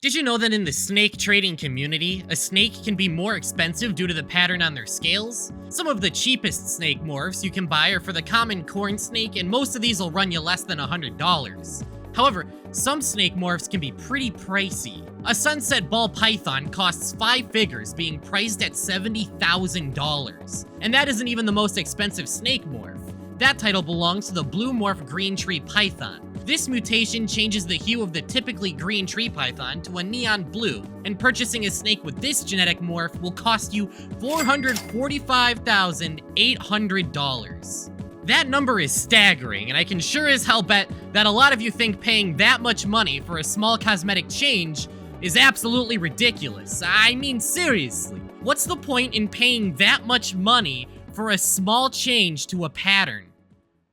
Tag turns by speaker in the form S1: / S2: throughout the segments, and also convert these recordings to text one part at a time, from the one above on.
S1: Did you know that in the snake trading community, a snake can be more expensive due to the pattern on their scales? Some of the cheapest snake morphs you can buy are for the common corn snake, and most of these will run you less than $100. However, some snake morphs can be pretty pricey. A sunset ball python costs 5 figures, being priced at $70,000. And that isn't even the most expensive snake morph. That title belongs to the blue morph green tree python. This mutation changes the hue of the typically green tree python to a neon blue, and purchasing a snake with this genetic morph will cost you $445,800. That number is staggering, and I can sure as hell bet that a lot of you think paying that much money for a small cosmetic change is absolutely ridiculous. I mean, seriously, what's the point in paying that much money for a small change to a pattern?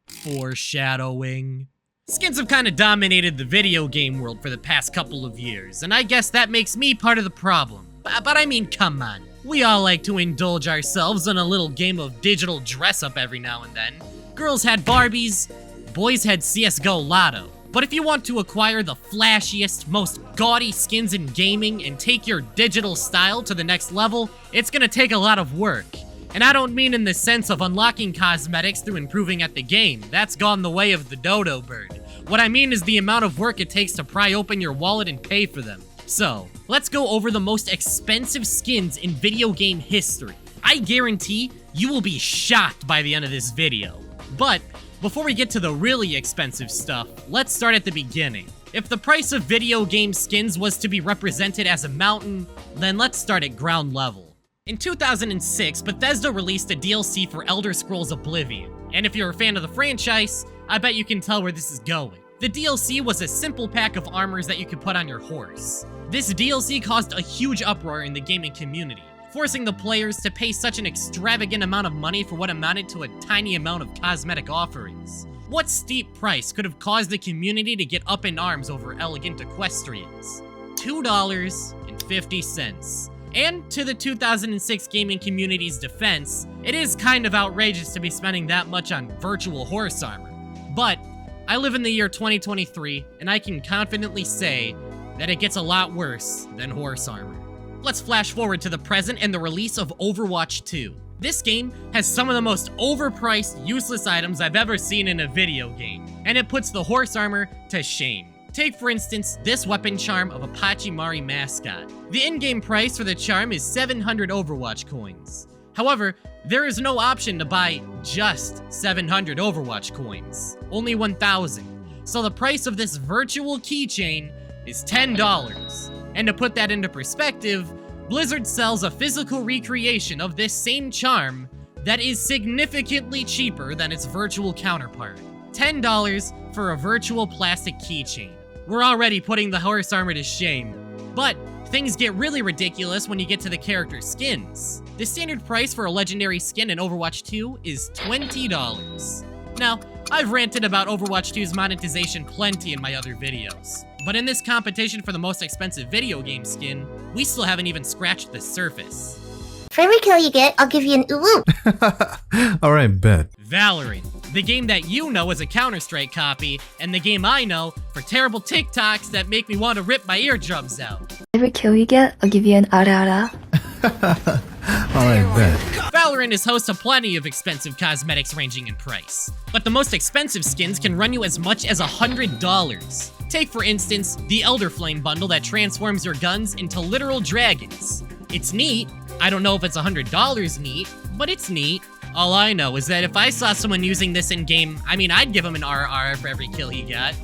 S1: Foreshadowing. Skins have kind of dominated the video game world for the past couple of years, and I guess that makes me part of the problem. But I mean, come on. We all like to indulge ourselves in a little game of digital dress-up every now and then. Girls had Barbies, boys had CSGO Lotto. But if you want to acquire the flashiest, most gaudy skins in gaming and take your digital style to the next level, it's gonna take a lot of work. And I don't mean in the sense of unlocking cosmetics through improving at the game. That's gone the way of the dodo bird. What I mean is the amount of work it takes to pry open your wallet and pay for them. So, let's go over the most expensive skins in video game history. I guarantee you will be shocked by the end of this video. But, before we get to the really expensive stuff, let's start at the beginning. If the price of video game skins was to be represented as a mountain, then let's start at ground level. In 2006, Bethesda released a DLC for Elder Scrolls Oblivion, and if you're a fan of the franchise, I bet you can tell where this is going. The DLC was a simple pack of armors that you could put on your horse. This DLC caused a huge uproar in the gaming community, forcing the players to pay such an extravagant amount of money for what amounted to a tiny amount of cosmetic offerings. What steep price could have caused the community to get up in arms over elegant equestrians? $2.50. And to the 2006 gaming community's defense, it is kind of outrageous to be spending that much on virtual horse armor. But I live in the year 2023, and I can confidently say that it gets a lot worse than horse armor. Let's flash forward to the present and the release of Overwatch 2. This game has some of the most overpriced, useless items I've ever seen in a video game, and it puts the horse armor to shame. Take, for instance, this weapon charm of a Pachimari mascot. The in-game price for the charm is 700 Overwatch coins. However, there is no option to buy just 700 Overwatch coins, only 1,000. So the price of this virtual keychain is $10. And to put that into perspective, Blizzard sells a physical recreation of this same charm that is significantly cheaper than its virtual counterpart. $10 for a virtual plastic keychain. We're already putting the horse armor to shame. But things get really ridiculous when you get to the character skins. The standard price for a legendary skin in Overwatch 2 is $20. Now, I've ranted about Overwatch 2's monetization plenty in my other videos. But in this competition for the most expensive video game skin, we still haven't even scratched the surface.
S2: For every kill you get, I'll give you an ooh.
S3: Alright, bet.
S1: Valorant, the game that you know as a Counter-Strike copy, and the game I know for terrible TikToks that make me want to rip my eardrums out.
S4: Every kill you get, I'll give you an ara.
S3: Alright, bet.
S1: Valorant is host to plenty of expensive cosmetics ranging in price, but the most expensive skins can run you as much as $100. Take, for instance, the Elder Flame bundle that transforms your guns into literal dragons. It's neat. I don't know if it's $100 neat, but it's neat. All I know is that if I saw someone using this in-game, I mean, I'd give him an RR for every kill he got.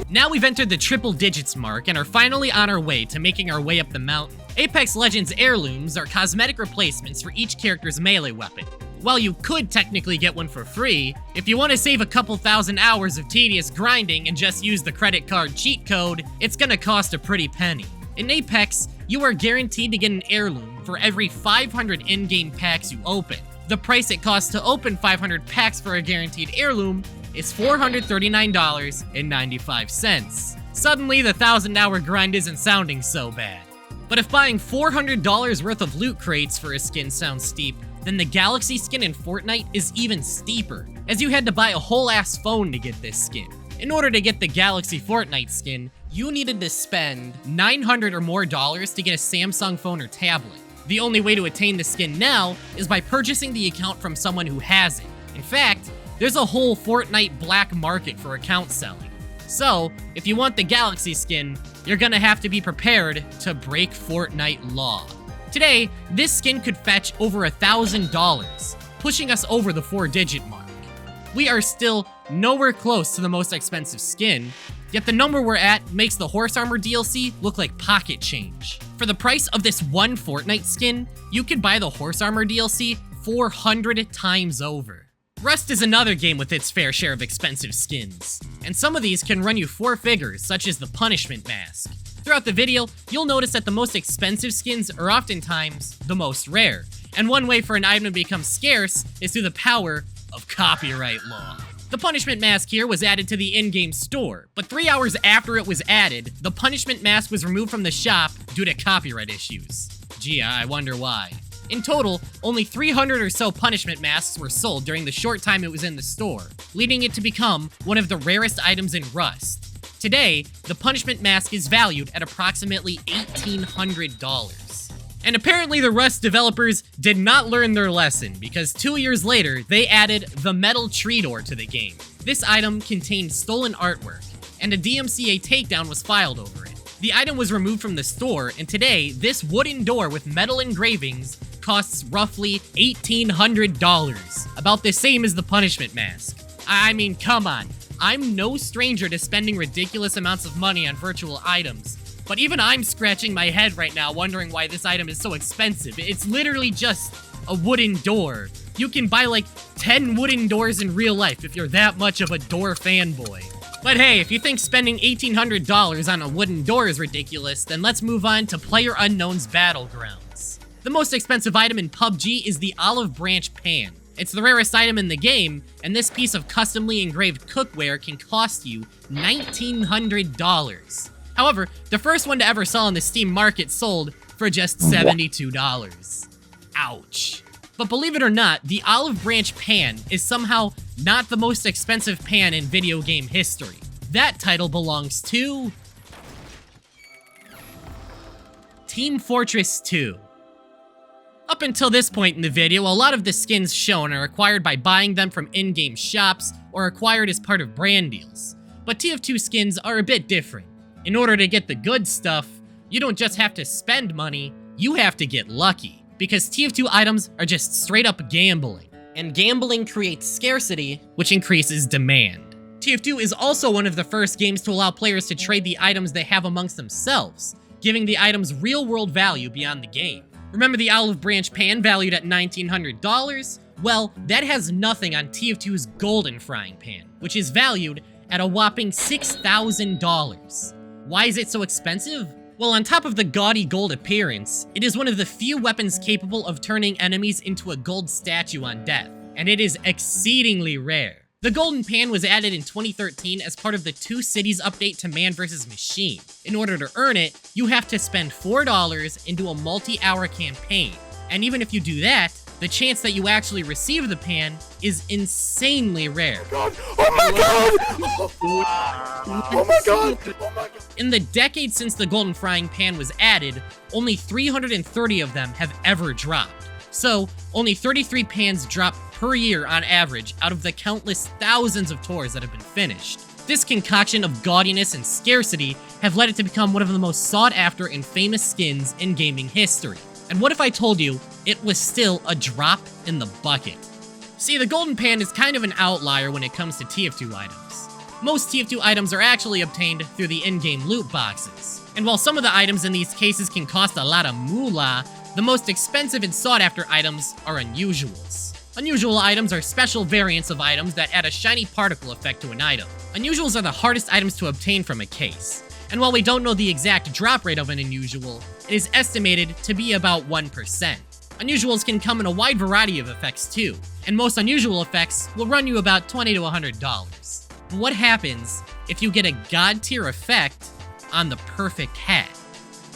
S1: Now we've entered the triple digits mark and are finally on our way to making our way up the mountain. Apex Legends Heirlooms are cosmetic replacements for each character's melee weapon. While you could technically get one for free, if you want to save a couple thousand hours of tedious grinding and just use the credit card cheat code, it's gonna cost a pretty penny. In Apex, you are guaranteed to get an heirloom for every 500 in-game packs you open. The price it costs to open 500 packs for a guaranteed heirloom is $439.95. Suddenly, the 1,000-hour grind isn't sounding so bad. But if buying $400 worth of loot crates for a skin sounds steep, then the Galaxy skin in Fortnite is even steeper, as you had to buy a whole ass phone to get this skin. In order to get the Galaxy Fortnite skin, you needed to spend $900 or more to get a Samsung phone or tablet. The only way to attain the skin now is by purchasing the account from someone who has it. In fact, there's a whole Fortnite black market for account selling. So, if you want the Galaxy skin, you're gonna have to be prepared to break Fortnite law. Today, this skin could fetch over $1,000, pushing us over the 4-digit mark. We are still nowhere close to the most expensive skin, yet the number we're at makes the Horse Armor DLC look like pocket change. For the price of this one Fortnite skin, you could buy the Horse Armor DLC 400 times over. Rust is another game with its fair share of expensive skins, and some of these can run you 4 figures, such as the Punishment Mask. Throughout the video, you'll notice that the most expensive skins are oftentimes the most rare, and one way for an item to become scarce is through the power of copyright law. The Punishment Mask here was added to the in-game store, but 3 hours after it was added, the Punishment Mask was removed from the shop due to copyright issues. Gee, I wonder why. In total, only 300 or so Punishment Masks were sold during the short time it was in the store, leading it to become one of the rarest items in Rust. Today, the Punishment Mask is valued at approximately $1,800. And apparently the Rust developers did not learn their lesson, because 2 years later, they added the Metal Tree Door to the game. This item contained stolen artwork, and a DMCA takedown was filed over it. The item was removed from the store, and today, this wooden door with metal engravings costs roughly $1,800, about the same as the Punishment Mask. I mean, come on. I'm no stranger to spending ridiculous amounts of money on virtual items, but even I'm scratching my head right now wondering why this item is so expensive. It's literally just a wooden door. You can buy like 10 wooden doors in real life if you're that much of a door fanboy. But hey, if you think spending $1,800 on a wooden door is ridiculous, then let's move on to PlayerUnknown's Battlegrounds. The most expensive item in PUBG is the Olive Branch Pan. It's the rarest item in the game, and this piece of customly engraved cookware can cost you $1,900. However, the first one to ever sell on the Steam market sold for just $72. Ouch. But believe it or not, the Olive Branch Pan is somehow not the most expensive pan in video game history. That title belongs to Team Fortress 2. Up until this point in the video, a lot of the skins shown are acquired by buying them from in-game shops or acquired as part of brand deals. But TF2 skins are a bit different. In order to get the good stuff, you don't just have to spend money, you have to get lucky. Because TF2 items are just straight up gambling. And gambling creates scarcity, which increases demand. TF2 is also one of the first games to allow players to trade the items they have amongst themselves, giving the items real-world value beyond the game. Remember the Olive Branch Pan valued at $1,900? Well, that has nothing on TF2's Golden Frying Pan, which is valued at a whopping $6,000. Why is it so expensive? Well, on top of the gaudy gold appearance, it is one of the few weapons capable of turning enemies into a gold statue on death, and it is exceedingly rare. The Golden Pan was added in 2013 as part of the Two Cities update to Man vs. Machine. In order to earn it, you have to spend $4 into a multi-hour campaign, and even if you do that, the chance that you actually receive the pan is insanely rare.
S5: Oh my god! Oh my god!
S1: In the decade since the Golden Frying Pan was added, only 330 of them have ever dropped. So, only 33 pans drop per year on average out of the countless thousands of tours that have been finished. This concoction of gaudiness and scarcity have led it to become one of the most sought after and famous skins in gaming history. And what if I told you it was still a drop in the bucket? See, the Golden Pan is kind of an outlier when it comes to TF2 items. Most TF2 items are actually obtained through the in-game loot boxes. And while some of the items in these cases can cost a lot of moolah, the most expensive and sought-after items are unusuals. Unusual items are special variants of items that add a shiny particle effect to an item. Unusuals are the hardest items to obtain from a case. And while we don't know the exact drop rate of an unusual, it is estimated to be about 1%. Unusuals can come in a wide variety of effects too, and most unusual effects will run you about $20 to $100. But what happens if you get a god tier effect on the perfect hat?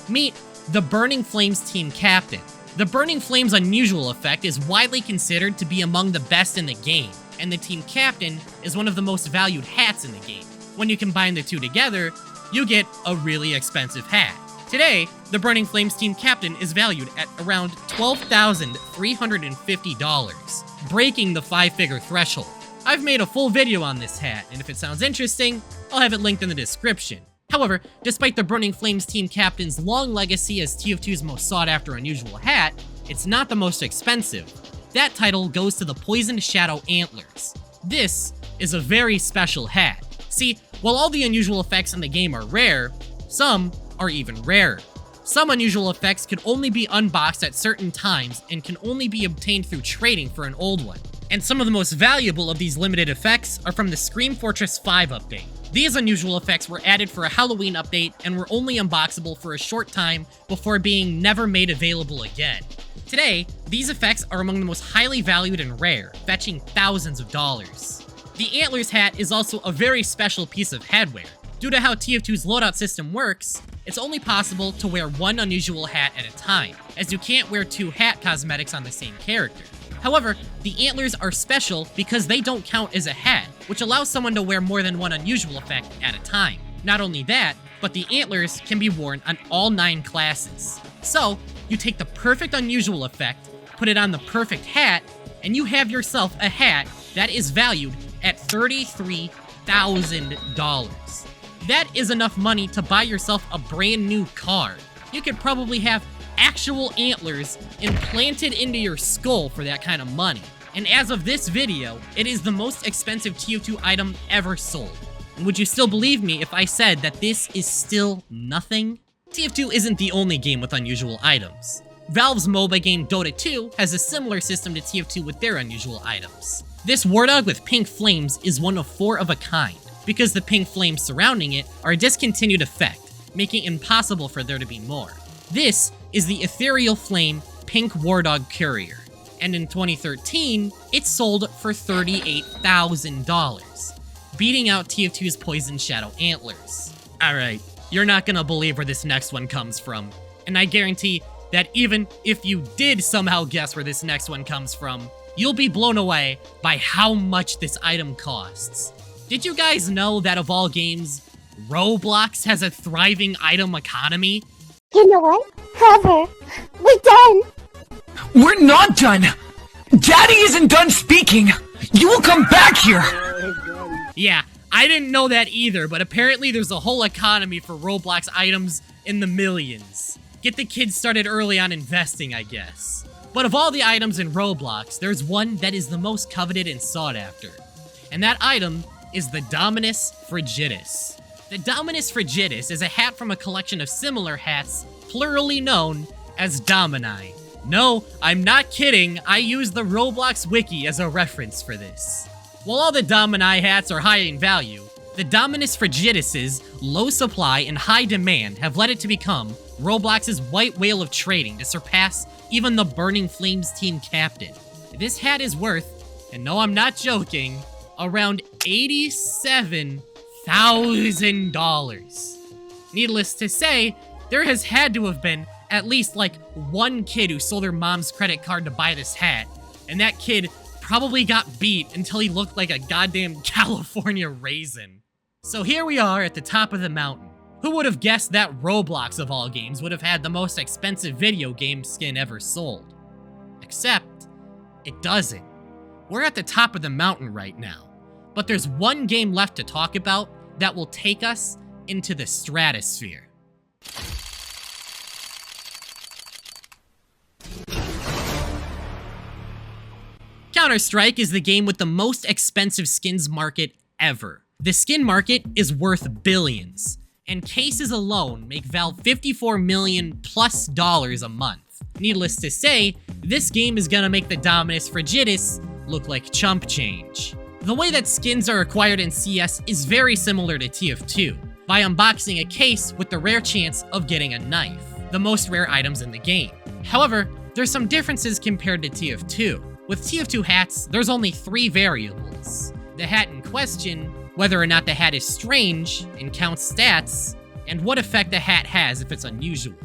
S1: Meet the Burning Flames Team Captain. The Burning Flames unusual effect is widely considered to be among the best in the game, and the Team Captain is one of the most valued hats in the game. When you combine the two together, you get a really expensive hat. Today, the Burning Flames team captain is valued at around $12,350, breaking the 5-figure threshold. I've made a full video on this hat, and if it sounds interesting, I'll have it linked in the description. However, despite the Burning Flames team captain's long legacy as TF2's most sought-after unusual hat, it's not the most expensive. That title goes to the Poisoned Shadow Antlers. This is a very special hat. See, while all the unusual effects in the game are rare, some are even rarer. Some unusual effects can only be unboxed at certain times and can only be obtained through trading for an old one. And some of the most valuable of these limited effects are from the Scream Fortress 5 update. These unusual effects were added for a Halloween update and were only unboxable for a short time before being never made available again. Today, these effects are among the most highly valued and rare, fetching thousands of dollars. The Antlers hat is also a very special piece of headwear. Due to how TF2's loadout system works, it's only possible to wear one unusual hat at a time, as you can't wear 2 hat cosmetics on the same character. However, the antlers are special because they don't count as a hat, which allows someone to wear more than one unusual effect at a time. Not only that, but the antlers can be worn on all 9 classes. So, you take the perfect unusual effect, put it on the perfect hat, and you have yourself a hat that is valued at $33,000. That is enough money to buy yourself a brand new car. You could probably have actual antlers implanted into your skull for that kind of money. And as of this video, it is the most expensive TF2 item ever sold. And would you still believe me if I said that this is still nothing? TF2 isn't the only game with unusual items. Valve's MOBA game Dota 2 has a similar system to TF2 with their unusual items. This Wardog with pink flames is one of 4 of a kind, because the pink flames surrounding it are a discontinued effect, making it impossible for there to be more. This is the Ethereal Flame Pink Wardog Courier, and in 2013, it sold for $38,000, beating out TF2's Poisoned Shadow Antlers. Alright, you're not gonna believe where this next one comes from, and I guarantee that even if you did somehow guess where this next one comes from, you'll be blown away by how much this item costs. Did you guys know that of all games, Roblox has a thriving item economy?
S2: You know what? Cover. We're done.
S5: We're not done! Daddy isn't done speaking! You will come back here!
S1: Yeah, I didn't know that either, but apparently there's a whole economy for Roblox items in the millions. Get the kids started early on investing, I guess. But of all the items in Roblox, there's one that is the most coveted and sought after. And that item is the Dominus Frigidus. The Dominus Frigidus is a hat from a collection of similar hats, plurally known as Domini. No, I'm not kidding, I use the Roblox wiki as a reference for this. While all the Domini hats are high in value, the Dominus Frigidus's low supply and high demand have led it to become Roblox's white whale of trading to surpass even the Burning Flames team captain. This hat is worth, and no, I'm not joking, around $87,000. Needless to say, there has had to have been at least like one kid who sold their mom's credit card to buy this hat, and that kid probably got beat until he looked like a goddamn California raisin. So here we are at the top of the mountain. Who would have guessed that Roblox of all games would have had the most expensive video game skin ever sold? Except, it doesn't. We're at the top of the mountain right now. But there's one game left to talk about that will take us into the stratosphere. Counter-Strike is the game with the most expensive skins market ever. The skin market is worth billions, and cases alone make Valve $54 million plus a month. Needless to say, this game is gonna make the Dominus Frigidus look like chump change. The way that skins are acquired in CS is very similar to TF2, by unboxing a case with the rare chance of getting a knife, the most rare items in the game. However, there's some differences compared to TF2. With TF2 hats, there's only 3 variables. The hat in question, whether or not the hat is strange and counts stats, and what effect the hat has if it's unusual.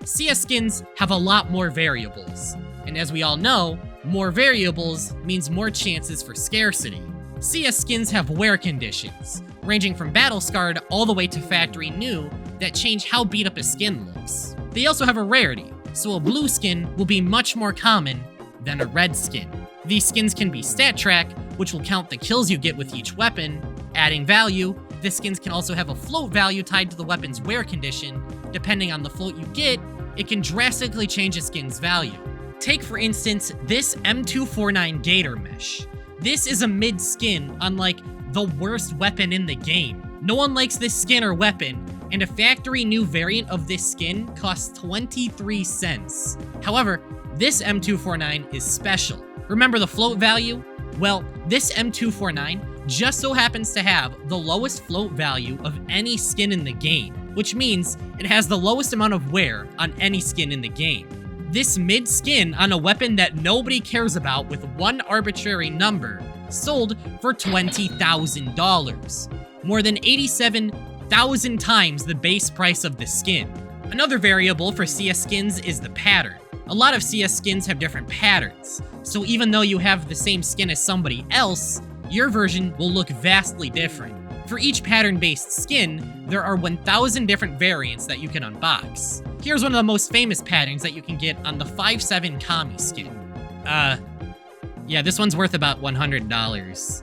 S1: CS skins have a lot more variables, and as we all know, more variables means more chances for scarcity. CS skins have wear conditions, ranging from battle scarred all the way to factory new that change how beat up a skin looks. They also have a rarity, so a blue skin will be much more common than a red skin. These skins can be stat track, which will count the kills you get with each weapon, adding value. The skins can also have a float value tied to the weapon's wear condition. Depending on the float you get, it can drastically change a skin's value. Take for instance, this M249 Gator Mesh. This is a mid skin on like the worst weapon in the game. No one likes this skin or weapon, and a factory new variant of this skin costs 23 cents. However, this M249 is special. Remember the float value? Well, this M249 just so happens to have the lowest float value of any skin in the game, which means it has the lowest amount of wear on any skin in the game. This mid skin on a weapon that nobody cares about with one arbitrary number sold for $20,000, more than 87,000 times the base price of the skin. Another variable for CS skins is the pattern. A lot of CS skins have different patterns, so even though you have the same skin as somebody else, your version will look vastly different. For each pattern-based skin, there are 1,000 different variants that you can unbox. Here's one of the most famous patterns that you can get on the 5.7 Kami skin. Yeah, this one's worth about $100.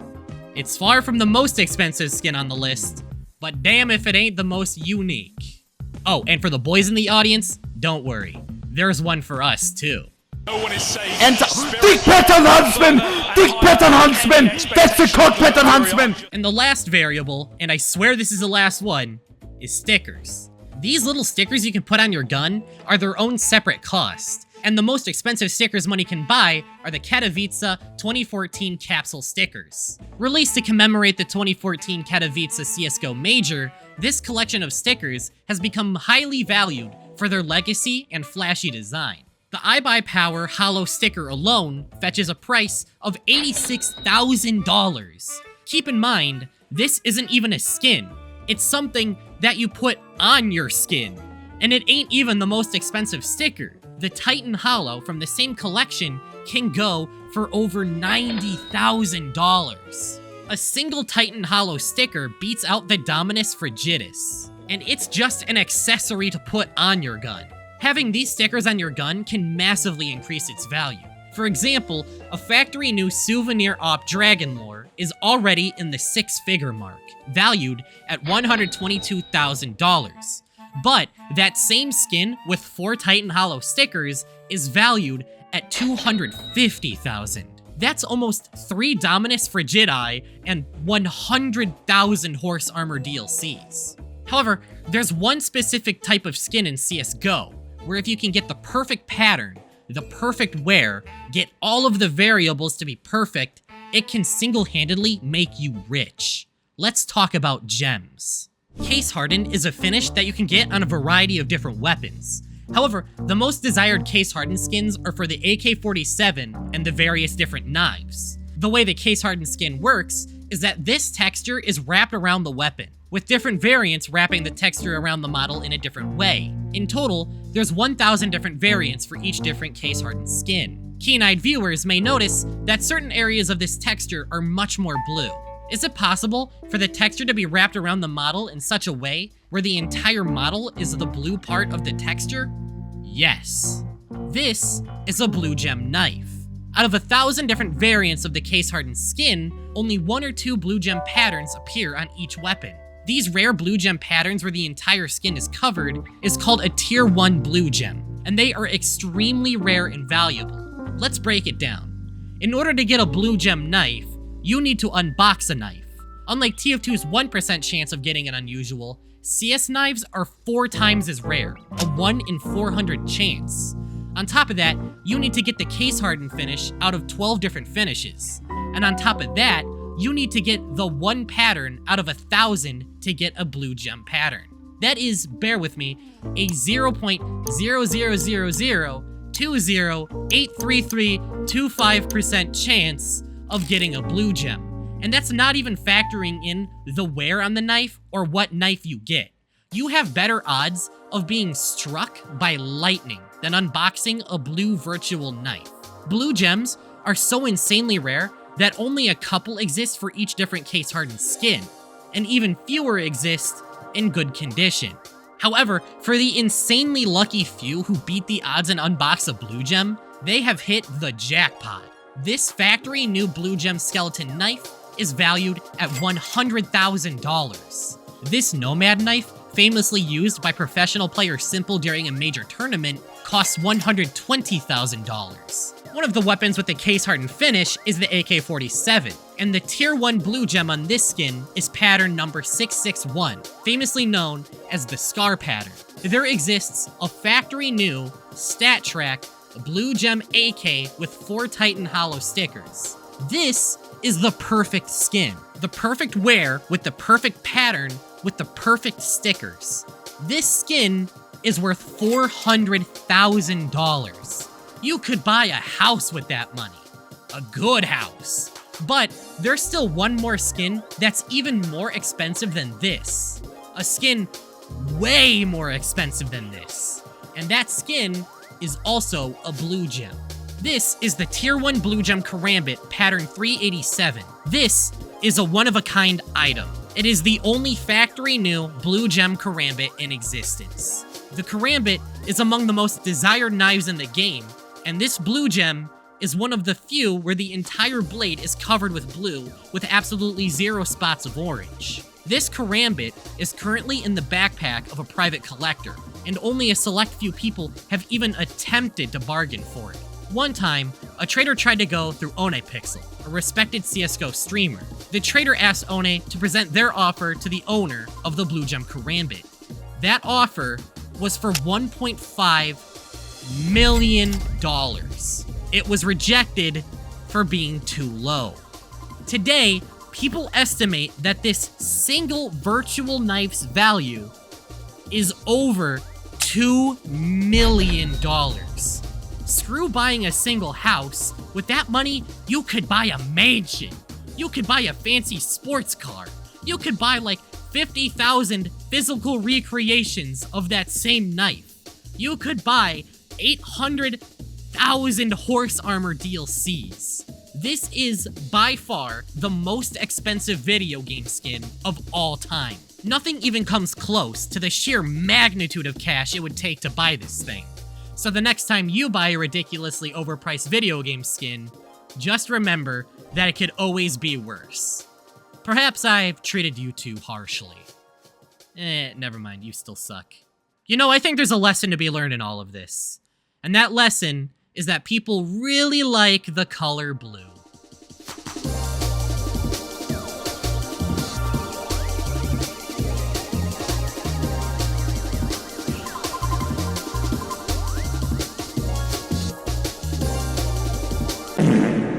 S1: It's far from the most expensive skin on the list, but damn if it ain't the most unique. Oh, and for the boys in the audience, don't worry. There's one for us, too.
S6: Enter! Dick Pattern Huntsman! Dick Pattern Huntsman! That's the code Pattern Huntsman!
S1: And the last variable, and I swear this is the last one, is stickers. These little stickers you can put on your gun are their own separate cost, and the most expensive stickers money can buy are the Katowice 2014 capsule stickers. Released to commemorate the 2014 Katowice CSGO Major, this collection of stickers has become highly valued for their legacy and flashy design. The iBuyPower Hollow sticker alone fetches a price of $86,000. Keep in mind, this isn't even a skin. It's something that you put on your skin. And it ain't even the most expensive sticker. The Titan Hollow from the same collection can go for over $90,000. A single Titan Hollow sticker beats out the Dominus Frigidus, and it's just an accessory to put on your gun. Having these stickers on your gun can massively increase its value. For example, a factory new souvenir op Dragon Lore is already in the six-figure mark, valued at $122,000. But that same skin with 4 Titan Hollow stickers is valued at $250,000. That's almost 3 Dominus Frigidi and 100,000 horse armor DLCs. However, there's one specific type of skin in CSGO, where if you can get the perfect pattern, the perfect wear, get all of the variables to be perfect, it can single-handedly make you rich. Let's talk about gems. Case Hardened is a finish that you can get on a variety of different weapons. However, the most desired Case Hardened skins are for the AK-47 and the various different knives. The way the Case Hardened skin works is that this texture is wrapped around the weapon, with different variants wrapping the texture around the model in a different way. In total, there's 1,000 different variants for each different Case Hardened skin. Keen-eyed viewers may notice that certain areas of this texture are much more blue. Is it possible for the texture to be wrapped around the model in such a way where the entire model is the blue part of the texture? Yes. This is a blue gem knife. Out of 1,000 different variants of the Case Hardened skin, only 1 or 2 blue gem patterns appear on each weapon. These rare blue gem patterns where the entire skin is covered is called a tier 1 blue gem, and they are extremely rare and valuable. Let's break it down. In order to get a blue gem knife, you need to unbox a knife. Unlike TF2's 1% chance of getting an unusual, CS knives are 4 times as rare, a 1 in 400 chance. On top of that, you need to get the Case Hardened finish out of 12 different finishes. And on top of that, you need to get the 1 pattern out of 1,000 to get a blue gem pattern. That is, bear with me, a 0.00020,83325% chance of getting a blue gem. And that's not even factoring in the wear on the knife or what knife you get. You have better odds of being struck by lightning than unboxing a blue virtual knife. Blue gems are so insanely rare that only a couple exist for each different Case Hardened skin. and even fewer exist in good condition. However, for the insanely lucky few who beat the odds and unbox a blue gem, they have hit the jackpot. This factory new blue gem skeleton knife is valued at $100,000. This nomad knife, famously used by professional player Simple during a major tournament, costs $120,000. One of the weapons with the case-hardened finish is the AK-47, and the tier 1 blue gem on this skin is pattern number 661, famously known as the Scar pattern. There exists a factory new, stat track, blue gem AK with 4 Titan hollow stickers. This is the perfect skin. The perfect wear with the perfect pattern with the perfect stickers. This skin is worth $400,000. You could buy a house with that money. A good house. But there's still one more skin that's even more expensive than this. A skin way more expensive than this. And that skin is also a blue gem. This is the tier 1 blue gem Karambit pattern 387. This is a one-of-a-kind item. It is the only factory new blue gem Karambit in existence. The Karambit is among the most desired knives in the game, and this blue gem is one of the few where the entire blade is covered with blue with absolutely 0 spots of orange. This Karambit is currently in the backpack of a private collector, and only a select few people have even attempted to bargain for it. One time, a trader tried to go through OnePixel, a respected CSGO streamer. The trader asked One to present their offer to the owner of the blue gem Karambit. That offer was for $1.5 million. It was rejected for being too low. Today, people estimate that this single virtual knife's value is over $2 million. Screw buying a single house. With that money, you could buy a mansion. You could buy a fancy sports car. You could buy like 50,000 physical recreations of that same knife. You could buy 800,000 horse armor DLCs. This is by far the most expensive video game skin of all time. Nothing even comes close to the sheer magnitude of cash it would take to buy this thing. So the next time you buy a ridiculously overpriced video game skin, just remember that it could always be worse. Perhaps I've treated you too harshly. Never mind, you still suck. You know, I think there's a lesson to be learned in all of this. And that lesson is that people really like the color blue.